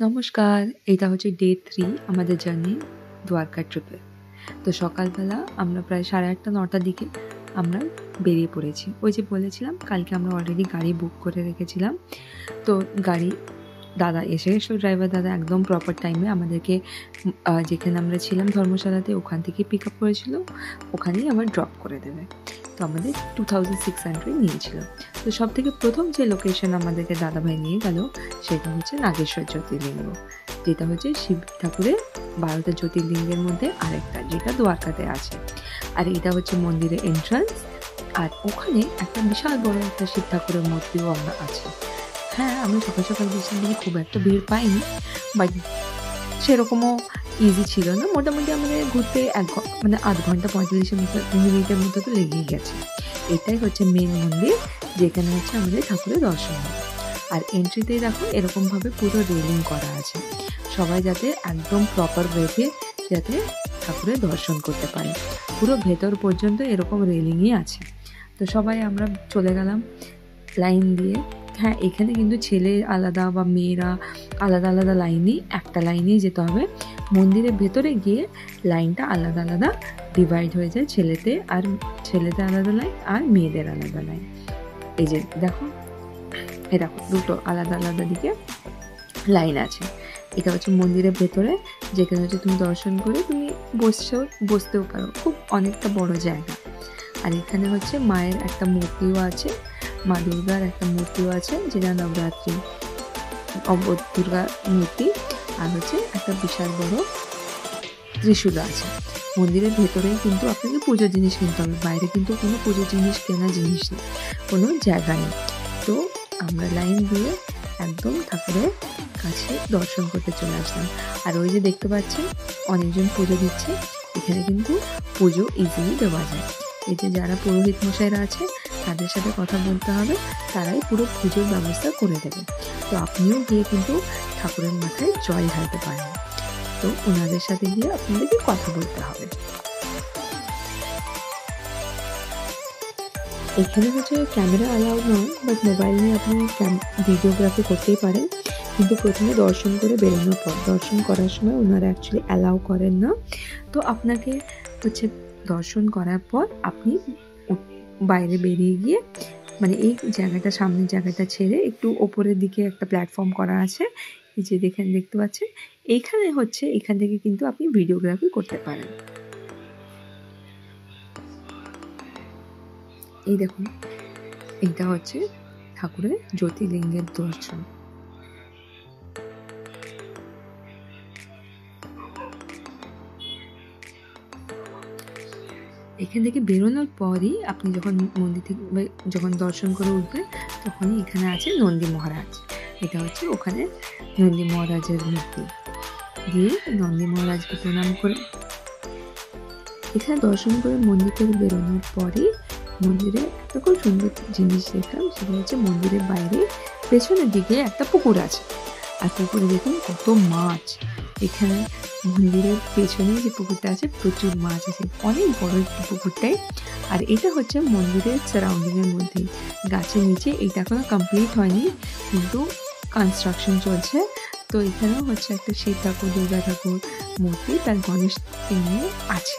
নমস্কার, এটা হচ্ছে ডে 3 আমাদের জার্নি দ্বারকা ট্রিপে। তো সকালবেলা আমরা প্রায় 8:30-9টার দিকে আমরা বেরিয়ে পড়েছি। ওই যে বলেছিলাম কালকে আমরা অলরেডি গাড়ি বুক করে রেখেছিলাম। তো গাড়ি দাদা এসে ড্রাইভার দাদা একদম প্রপার টাইমে আমাদেরকে যেখানে আমরা ছিলাম ধর্মশালাতে ওখান থেকে পিক আপ করেছিল, ওখানেই আবার ড্রপ করে দেবে। তো আমাদের 2600 নিয়েছিল। তো সব থেকে প্রথম যে লোকেশন আমাদেরকে দাদাভাই নিয়ে গেল সেটা হচ্ছে নাগেশ্বর জ্যোতির্লিঙ্গ, যেটা হচ্ছে শিব ঠাকুরের 12টা জ্যোতির্লিঙ্গের মধ্যে আরেকটা, যেটা দ্বারকাতে আছে। আর এটা হচ্ছে মন্দিরের এন্ট্রান্স। আর ওখানে একটা বিশাল বড় একটা শিব ঠাকুরের মূর্তিও আমরা আছে। হ্যাঁ, আমি সকাল সকাল গেছিলাম দেখে খুব একটা ভিড় পাইনি, বাট সেরকমও ইজি ছিল না। মোটামুটি আমাদের ঘুরতে আধ ঘন্টা 45 মিনিটের মতো তো লেগেই গেছে। এটাই হচ্ছে মেন মন্দির, যেখানে হচ্ছে আমাদের ঠাকুরের দর্শন হয়। আর এন্ট্রিতেই দেখো এরকমভাবে পুরো রেলিং করা আছে, সবাই যাতে একদম প্রপার ওয়েতে যাতে ঠাকুরের দর্শন করতে পারে। পুরো ভেতর পর্যন্ত এরকম রেলিংই আছে। তো সবাই আমরা চলে গেলাম লাইন দিয়ে। হ্যাঁ, এখানে কিন্তু ছেলে আলাদা বা মেয়েরা আলাদা আলাদা লাইনেই, একটা লাইনেই যেতে হবে। মন্দিরের ভেতরে গিয়ে লাইনটা আলাদা আলাদা ডিভাইড হয়ে যায়, ছেলেদের আলাদা লাইন আর মেয়েদের আলাদা লাইন। এই যে দেখো, দুটো আলাদা আলাদা দিকে লাইন আছে। এটা হচ্ছে মন্দিরের ভেতরে, যেখানে হচ্ছে তুমি দর্শন করে তুমি বসতেও পারো। খুব অনেকটা বড় জায়গা। আর এখানে হচ্ছে মায়ের একটা মূর্তিও আছে, মা দুর্গার একটা মূর্তিও আছে, যেটা নবরাত্রি দুর্গা মূর্তি। আর হচ্ছে একটা বিশাল বড় ত্রিশূল আছে। মন্দিরের ভেতরেই কিন্তু আপনাকে পুজোর জিনিস কিনতে হবে, বাইরে কিন্তু কোনো পুজোর জিনিস কেনা জিনিস নেই, কোনো জায়গা নেই। তো আমরা লাইন দিয়ে একদম ঠাকুরের কাছে দর্শন করতে চলে আসলাম। আর ওই যে দেখতে পাচ্ছেন অনেকজন পুজো দিচ্ছে। এখানে কিন্তু পুজো ইজিলি দেওয়া যায়। এই যে যারা পুরোহিত মশাইরা আছে তাদের সাথে কথা বলতে হবে, তারাই পুরো পুজোর ব্যবস্থা করে দেবে। তো আপনিও গিয়ে কিন্তু ঠাকুরের মাথায় জল ঢালতে পারেন। তো ওনাদের সাথে গিয়ে আপনাদেরকে কথা বলতে হবে। এখানে হচ্ছে ক্যামেরা অ্যালাউ নয়, বাট মোবাইল নিয়ে আপনি ভিডিওগ্রাফি করতেই পারেন। কিন্তু প্রথমে দর্শন করে বেরোনোর পর, দর্শন করার সময় ওনারা অ্যাকচুয়ালি অ্যালাউ করেন না। তো আপনাকে হচ্ছে দর্শন করার পর আপনি বাইরে বেরিয়ে গিয়ে, মানে এই জায়গাটা, সামনের জায়গাটা ছেড়ে একটু ওপরের দিকে একটা প্ল্যাটফর্ম করা আছে, এই যে দেখতে পাচ্ছেন, এইখানে হচ্ছে এখান থেকে কিন্তু আপনি ভিডিওগ্রাফি করতে পারেন। এই দেখুন, এটা হচ্ছে ঠাকুরের জ্যোতির্লিঙ্গের দর্শন। এখান থেকে বেরোনোর পরই আপনি যখন মন্দির থেকে যখন দর্শন করে উঠবেন, তখনই এখানে আছে নন্দী মহারাজ। এটা হচ্ছে ওখানে নন্দী মহারাজের মূর্তি। দিয়ে নন্দী মহারাজকে প্রণাম করে এখানে দর্শন করে মন্দির থেকে বেরোনোর পরই মন্দিরে একটা খুব সুন্দর জিনিস দেখলাম। সেটা হচ্ছে মন্দিরের বাইরে পেছনের দিকে একটা পুকুর আছে। আর পুকুরে দেখুন কত মাছ। এখানে মন্দিরের পেছনে যে পুকুরটা আছে প্রচুর মাছ আছে, অনেক বড় পুকুরটাই। আর এটা হচ্ছে মন্দিরের সারাউন্ডিংয়ের মধ্যে, গাছের নিচে। এটা এখনো কমপ্লিট হয়নি, কিন্তু কনস্ট্রাকশন চলছে। তো এখানেও হচ্ছে একটা শিব ঠাকুর, দুর্গা ঠাকুর মূর্তি, তার গণেশ নিয়ে আছে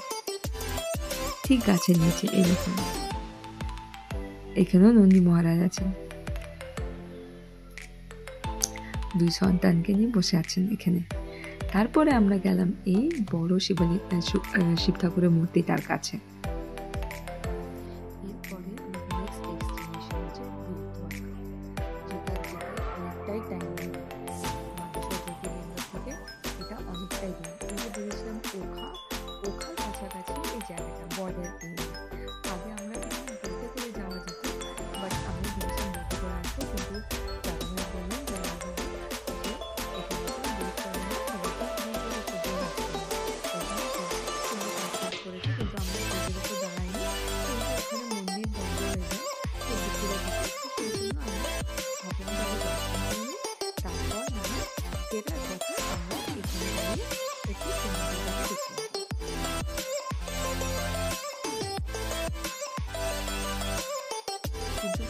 ঠিক গাছের নিচে। এই দেখুন, এখানেও নন্দী মহারাজ আছেন, দুই সন্তানকে নিয়ে বসে আছেন এখানে। তারপরে আমরা গেলাম এই বড় শিব ঠাকুরের মূর্তিটার কাছে। এরপরে নেক্সট ডেস্টিনেশন হচ্ছে অনেকটাই টাইম থেকে, এটা অনেকটাই দূর। আমরা বলেছিলাম ওখার কাছাকাছি এই জায়গাটা, বর্ডার এরিয়া। আগে আমরা বলতে করে যাওয়া যেত, বাট আমি ভেবেছিলাম বলতে করে আসবো, কিন্তু দাদাভাই বললেন কিন্তু আমরা পুজোর উপর দাঁড়াইনি, কিন্তু ওখানে মন্দির বন্ধ হয়ে যায়। তো দুপুরে সেই জন্য আমরা ভাবলাম দর্শন করিনি। তারপর মানে ফেরার পথে আমরা এখানে দাঁড়িয়ে একটু সমুদ্রটাকে দেখলাম। কিন্তু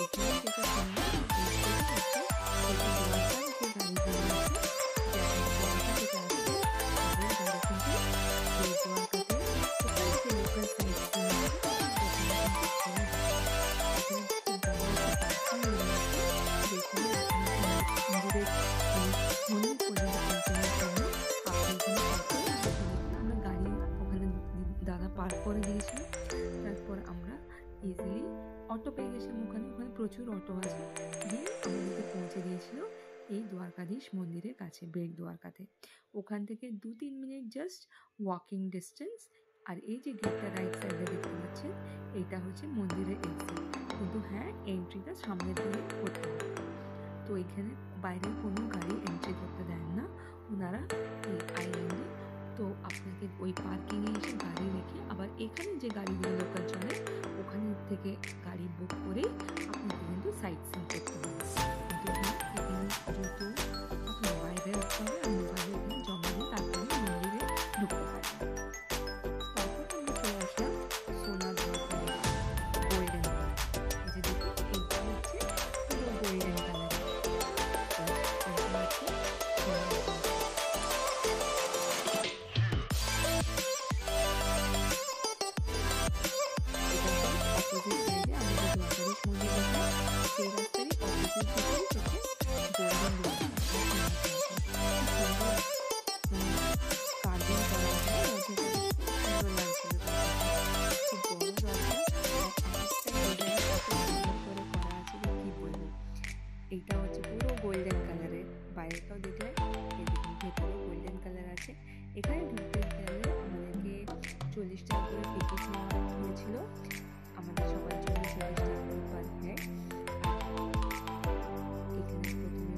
এখানে যেটা শুনলাম, যে গাড়িগুলো আছে টোটো আছে, দিয়ে আমাদেরকে পৌঁছে দিয়েছিল এই দ্বারকাধীশ মন্দিরের কাছে, বেট দ্বারকাতে। ওখান থেকে 2-3 মিনিট জাস্ট ওয়াকিং ডিস্টেন্স। আর এই যে গেটটা রাইট সাইডে দেখতে পাচ্ছেন, এইটা হচ্ছে মন্দিরের এক্সিট। কিন্তু হ্যাঁ, এন্ট্রিটা সামনের দিকে করতে হবে। তো এখানে বাইরে কোনো গাড়ি এন্ট্রি করতে দেন না ওনারা এই আইল্যান্ডে। তো আপনাকে ওই পার্কিংয়ে এসে গাড়ি রেখে আবার এখানে যে গাড়িগুলো লোকাল চলে ওখানে থেকে গাড়ি বুক করে আপনাকে কিন্তু সাইট সিন করতে হবে। কিন্তু হ্যাঁ, এখানে জুতো আপনার বাইরে রাখতে হবে আর মোবাইল এখানে জমা দিয়ে তারপরে মন্দিরে ঢুকতে পারবেন। তারপর আমরা চলে আসলাম সোনার দ্বারকা, গোল্ডেন কালার। এই যে দেখুন, এইটা হচ্ছে পুরো গোল্ডেন কালার। এইটা হচ্ছে পুরো গোল্ডেন কালারের, বাইরেটাও দেখলে এই দেখুন ভেতরে গোল্ডেন কালার আছে। এখানে ঢুকতে গেলে আমাদেরকে 40 টাকা করে টিকিট নেওয়া হয়েছিল, আমাদের সবার জন্য 40 টাকা করে পার হেড। এখানে প্রথমে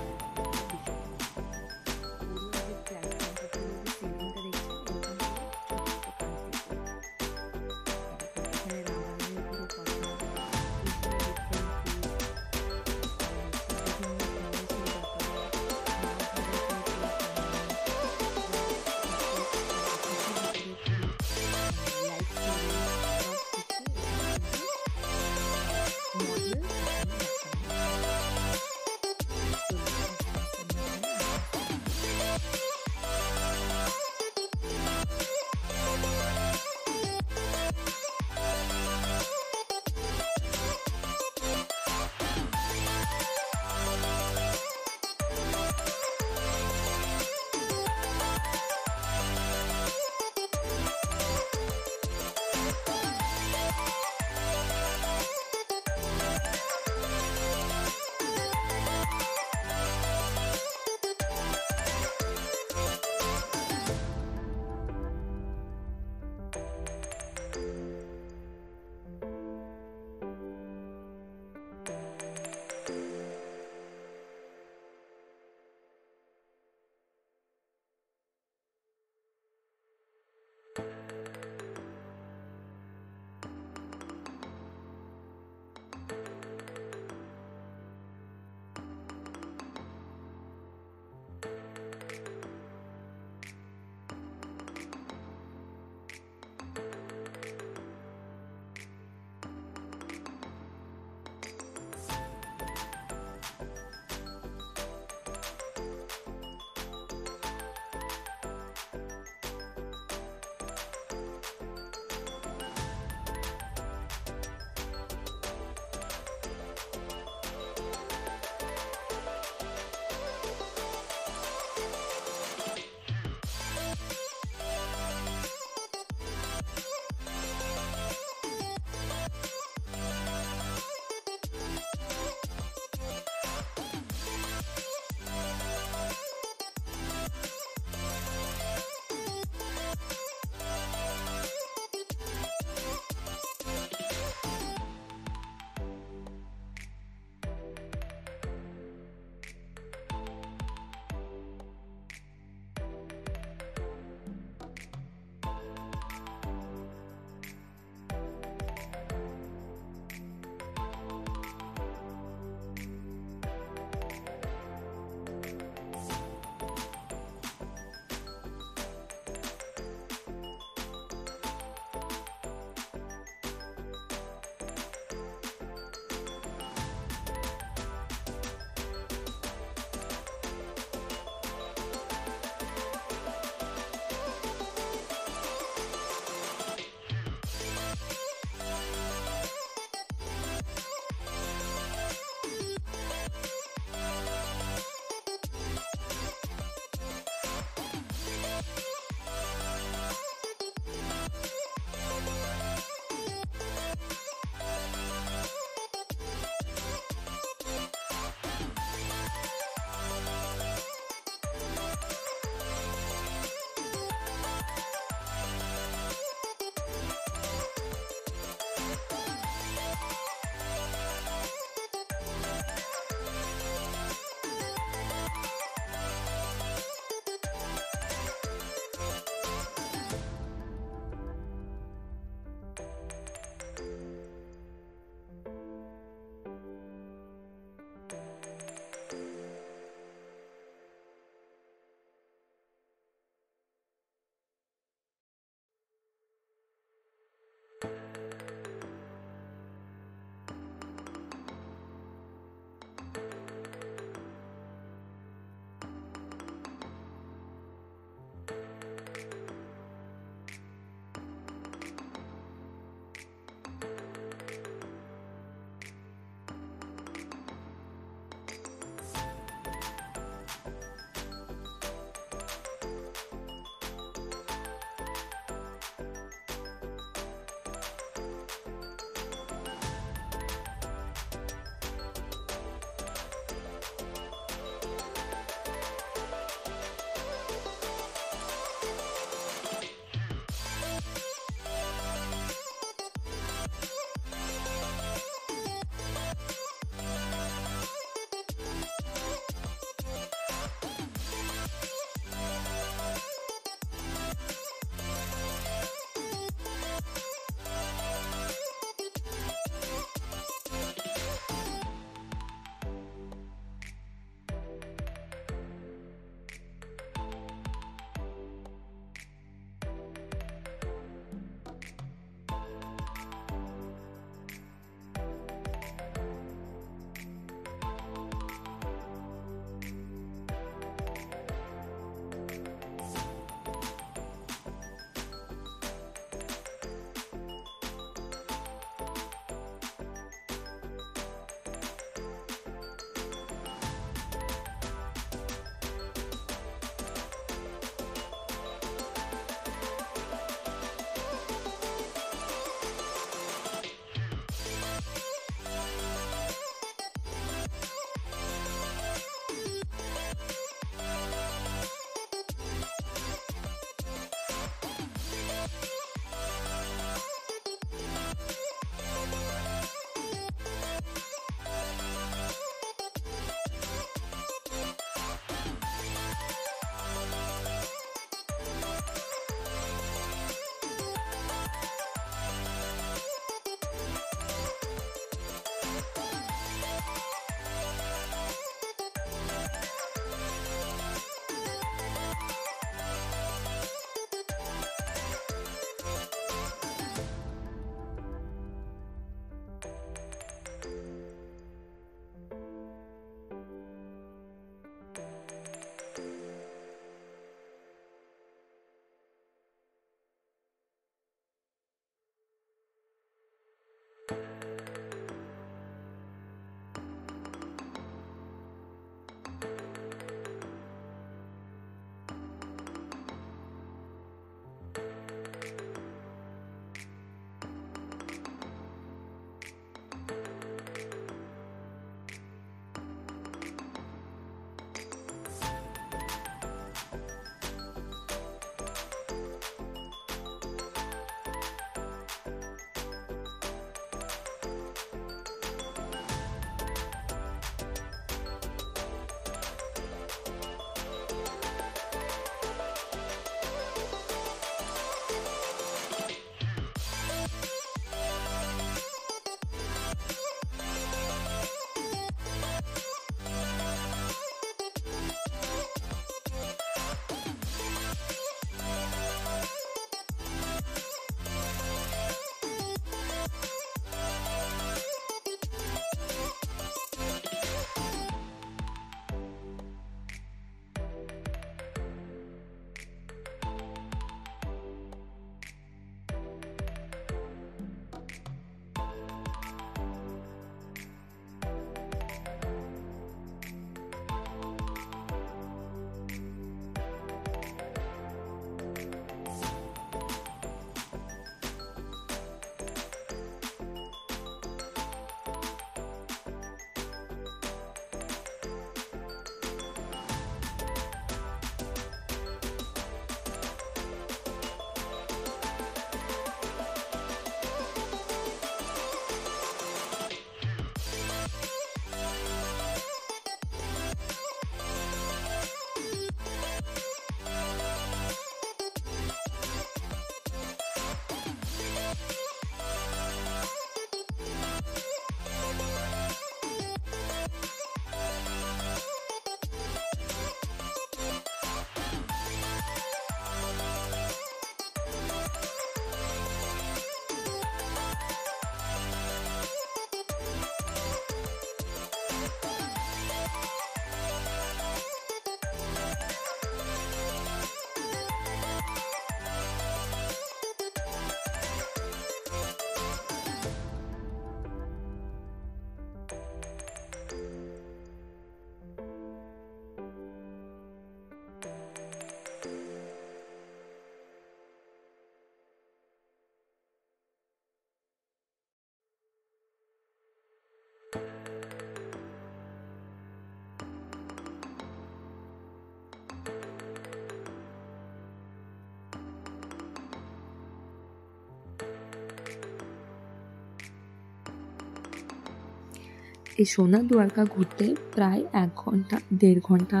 এই সোনা দ্বারকা ঘুরতে প্রায় 1 ঘন্টা 1.5 ঘন্টা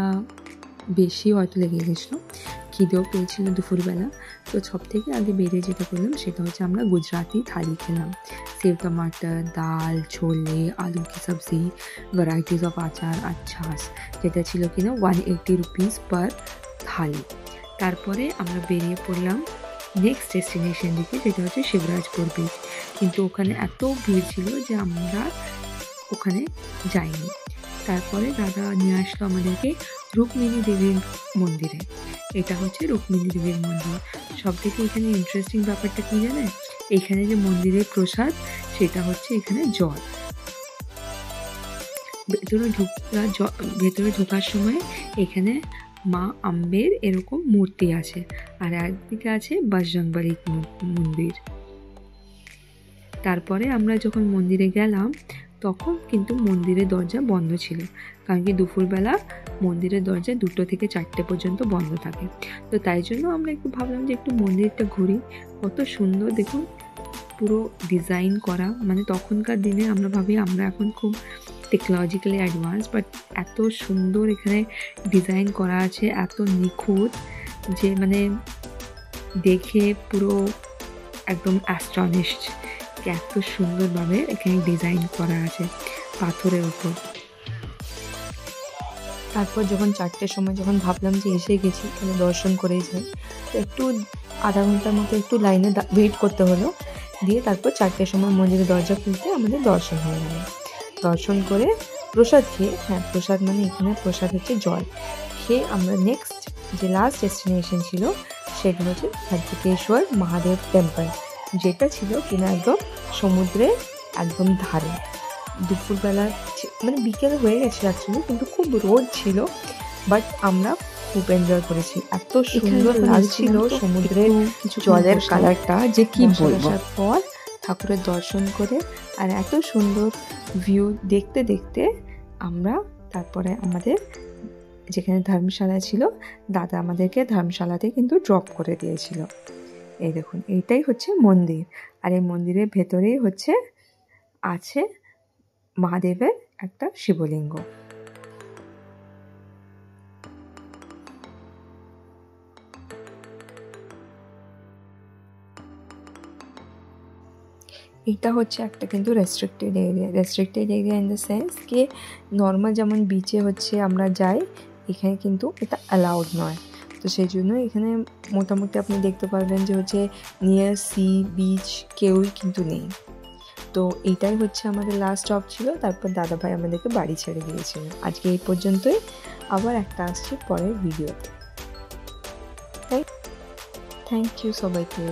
বেশি হয়তো লেগে গেছিলো। খিদেও পেয়েছিল দুপুরবেলা। তো সব থেকে আগে বেরিয়ে যেটা করলাম সেটা হচ্ছে আমরা গুজরাটি থালি খেলাম। সেव टमाटर, दाल, छोले, आलू की सब्ज़ी, वैराइटीज़ ऑफ आचार আর ছাস, যেটা ছিল কিনা 180 রুপিস পার থালি। তারপরে আমরা বেরিয়ে পড়লাম নেক্সট ডেস্টিনেশন দিকে, যেটা হচ্ছে শিবরাজপুর বিচ। কিন্তু ওখানে এত ভিড় ছিল যে আমরা ওখানে যাইনি। তারপরে দাদা নিয়ে আসলো আমাদেরকে রুক্মিণী দেবীর মন্দিরে। এটা হচ্ছে রুক্মিণী দেবীর মন্দির। সব থেকে এখানে ইন্টারেস্টিং ব্যাপারটা কী জানেন, এখানে যে মন্দিরের প্রসাদ সেটা হচ্ছে এখানে জল। ভেতরে ঢোকার সময় এখানে মা আম্বের এরকম মূর্তি আছে, আর একদিকে আছে বজরংবলী মন্দির। তারপরে আমরা যখন মন্দিরে গেলাম তখন কিন্তু মন্দিরের দরজা বন্ধ ছিল, কারণ কি দুপুরবেলা মন্দিরের দরজা 2টো থেকে 4টে পর্যন্ত বন্ধ থাকে। তো তাই জন্য আমরা একটু ভাবলাম যে একটু মন্দিরটা ঘুরি। কত সুন্দর দেখুন, পুরো ডিজাইন করা, মানে তখনকার দিনে আমরা ভাবি আমরা এখন খুব টেকনোলজিক্যালি অ্যাডভান্স, বাট এত সুন্দর এখানে ডিজাইন করা আছে, এত নিখুঁত যে মানে দেখে পুরো একদম অ্যাস্টনিশড যে এত সুন্দরভাবে এখানে ডিজাইন করা আছে পাথরের উপর। তারপর যখন 4টের সময় যখন ভাবলাম যে এসে গেছি তাহলে দর্শন করেই যাই, তো একটু আধা ঘন্টার মতো একটু লাইনে ওয়েট করতে হলো। দিয়ে তারপর 4টের সময় মন্দিরের দরজা খুলতে আমাদের দর্শন হয়ে গেল। দর্শন করে প্রসাদ খেয়ে, হ্যাঁ প্রসাদ মানে এখানে প্রসাদ হচ্ছে জল, খেয়ে আমরা নেক্সট যে লাস্ট ডেস্টিনেশন ছিল সেটা হচ্ছে হাটকেশ্বর মহাদেব টেম্পল, যেটা ছিল কিনা একদম সমুদ্রের একদম ধারে। দুপুরবেলা মানে বিকেল হয়ে গেছে অ্যাকচুয়ালি, কিন্তু খুব রোদ ছিল, বাট আমরা খুব এনজয় করেছি। এত সুন্দর লাগছিল সমুদ্রের জলের কালারটা যে কি বলবো। পর ঠাকুরের দর্শন করে আর এত সুন্দর ভিউ দেখতে দেখতে আমরা তারপরে আমাদের যেখানে ধর্মশালা ছিল, দাদা আমাদেরকে ধর্মশালাতে কিন্তু ড্রপ করে দিয়েছিল। এই দেখুন, এইটাই হচ্ছে মন্দির, আর এই মন্দিরের ভেতরেই হচ্ছে আছে মহাদেবের একটা শিবলিঙ্গ। এটা হচ্ছে একটা কিন্তু restricted area in the sense কি নর্মাল যেমন বিচে হচ্ছে আমরা যাই, এখানে কিন্তু এটা অ্যালাউড নয়। তো সেই জন্য এখানে মোটামুটি আপনি দেখতে পারবেন যে হচ্ছে নিয়ার সি বিচ কেউই কিন্তু নেই। তো এইটাই হচ্ছে আমাদের লাস্ট স্টপ ছিল। তারপর দাদাভাই আমাদেরকে বাড়ি ছেড়ে দিয়েছিল। আজকে এই পর্যন্তই, আবার একটা আসছি পরের ভিডিওতে। থ্যাংক ইউ সবাইকে।